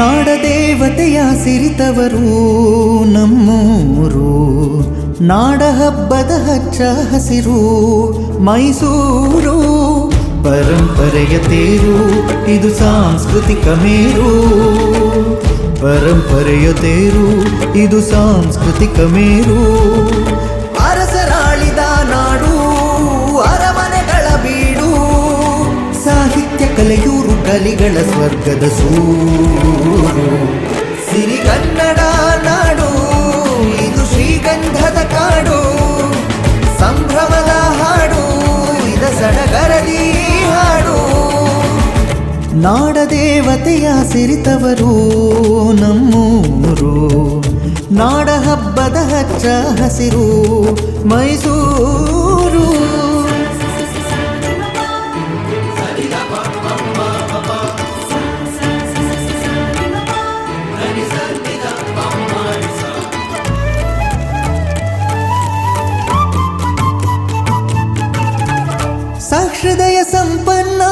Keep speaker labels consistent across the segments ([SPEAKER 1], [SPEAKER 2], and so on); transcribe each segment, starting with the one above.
[SPEAKER 1] ನಾಡದೇವತೆಯ ಸಿರಿತವರು ನಮ್ಮೂರು, ನಾಡ ಹಬ್ಬದ ಹಚ್ಚ ಹಸಿರು ಮೈಸೂರು. ಪರಂಪರೆಯ ತೇರು ಇದು ಸಾಂಸ್ಕೃತಿಕ ಮೇರು, ಪರಂಪರೆಯ ತೇರು ಇದು ಸಾಂಸ್ಕೃತಿಕ ಮೇರು. ಅರಸರಾಳಿದ ನಾಡು, ಅರಮನೆಗಳ ಬೀಡು, ಸಾಹಿತ್ಯ ಕಲೆಯೂರು, ಕಲಿಗಳ ಸ್ವರ್ಗದ ಸೂರು. ಸಿರಿಗನ್ನಡ ನಾಡು ಇದು ಶ್ರೀಗಂಧದ ಕಾಡು, ಸಂಭ್ರಮದ ಹಾಡು ಇದ ಸಡಗರದಿ ಹಾಡು. ನಾಡದೇವತೆಯ ಸಿರಿತವರು ನಮ್ಮೂರು, ನಾಡ ಹಬ್ಬದ ಹಚ್ಚ ಹಸಿರು ಮೈಸೂರು. ಸಾಹೃದಯ ಸಂಪನ್ನ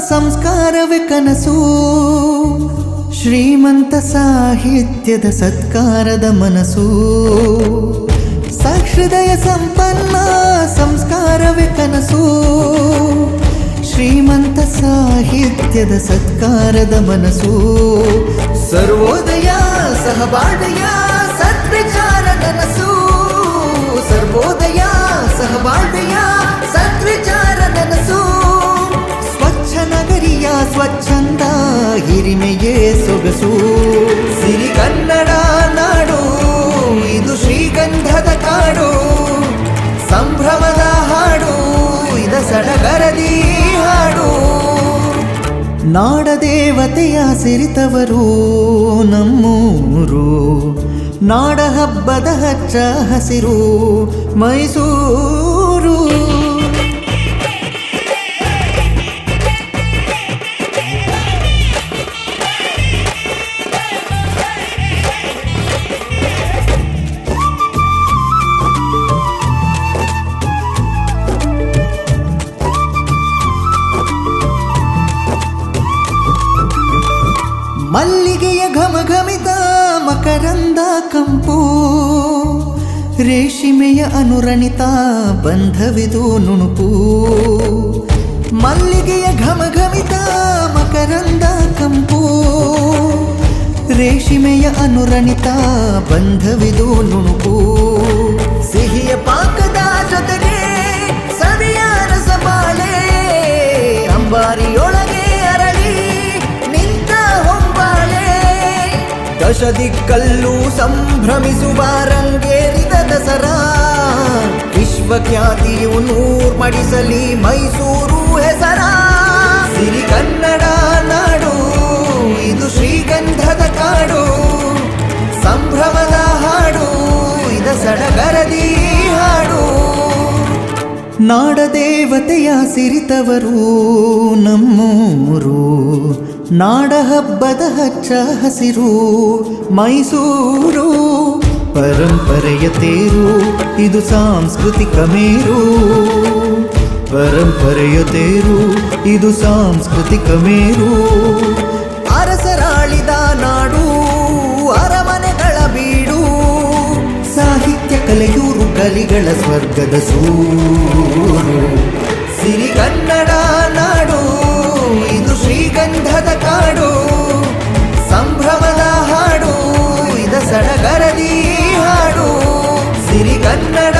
[SPEAKER 1] ಸಂಸ್ಕಾರವೇ ಕನಸು, ಶ್ರೀಮಂತ ಸಾಹಿತ್ಯದ ಸತ್ಕಾರದ ಮನಸ್ಸು. ಸಾಹೃದಯ ಸಂಪನ್ನ ಸಂಸ್ಕಾರವೇ ಕನಸು, ಶ್ರೀಮಂತ ಸಾಹಿತ್ಯದ ಸತ್ಕಾರದ ಮನಸ್ಸು. ಸರ್ವೋದಯ ಸಹಬಾಳ್ವೆಯ ಸದ್ವಿಚಾರ ನನಸು, ಸರ್ವೋದಯ ಸಹಬಾಳ್ವೆಯ ಸದ್ವಿಚಾರ ನನಸು. ಸ್ವಚ್ಛ ನಗರಿಯ ಸ್ವಚ್ಛಂದ ಹಿರಿಮೆಯೇ ಸೊಗಸು. ಸಿರಿಗನ್ನಡ ನಾಡು ಇದು ಶ್ರೀಗಂಧದ ಕಾಡು, ಸಂಭ್ರಮದ ಹಾಡು ಇದ ಸಡಗರದಿ ಹಾಡು. ನಾಡದೇವತೆಯ ಸಿರಿತವರು ನಮ್ಮೂರು, ನಾಡ ಹಬ್ಬದ ಹಚ್ಚ ಹಸಿರು ಮೈಸೂರು. ಮಲ್ಲಿಗೆಯ ಘಮಘಮಿತ ಮಕರಂದ ಕಂಪು, ರೇಷ್ಮೆಯ ಅನುರಣಿತ ಬಂಧವಿದು ನುಣುಪು. ಮಲ್ಲಿಗೆಯ ಘಮಘಮಿತ ಮಕರಂದ ಕಂಪು, ರೇಷ್ಮೆಯ ಅನುರಣಿತ ಬಂಧವಿದು ನುಣುಪು. ಸಿಹಿಯ ಪಾಕದ ಜೊತೆಗೆ ಸವಿಯ ರಸಬಾಳೆ, ಅಂಬಾರಿಯೊಳಗೆ ಅರಳಿ ನಿಂತ ಹೊಂಬಾಳೆ. ದಶದಿಕ್ಕಲ್ಲೂ ಸಂಭ್ರಮಿಸುವ ರಂಗೇರಿದ ದಸರಾ, ವಿಶ್ವಖ್ಯಾತಿಯು ನೂರ್ಮಡಿಸಲಿ ಮೈಸೂರು ಹೆಸರ. ಸಿರಿಗನ್ನಡ ನಾಡು ಇದು ಶ್ರೀಗಂಧದ ಕಾಡು, ಸಂಭ್ರಮದ ಹಾಡು ಇದ ಸಡಗರದಿ ಹಾಡು. ನಾಡದೇವತೆಯ ಸಿರಿತವರು ನಮ್ಮೂರು, ನಾಡ ಹಬ್ಬದ ಹಚ್ಚ ಹಸಿರು ಮೈಸೂರು. ಪರಂಪರೆಯ ತೇರು ಇದು ಸಾಂಸ್ಕೃತಿಕ ಮೇರು, ಪರಂಪರೆಯ ತೇರು ಇದು ಸಾಂಸ್ಕೃತಿಕ ಮೇರು. ಅರಸರಾಳಿದ ನಾಡು, ಅರಮನೆಗಳ ಬೀಡು, ಸಾಹಿತ್ಯ ಕಲೆಯೂರು, ಕಲಿಗಳ ಸ್ವರ್ಗದ ಸೂರು. ಸಿರಿಗನ್ನಡ ನಾಡು ಇದು ಶ್ರೀಗಂಧದ ಕಾಡು, ಸಂಭ್ರಮದ ಹಾಡು ಇದ ಸಡಗರದಿ ಹಾಡು. ಸಿರಿಗನ್ನಡ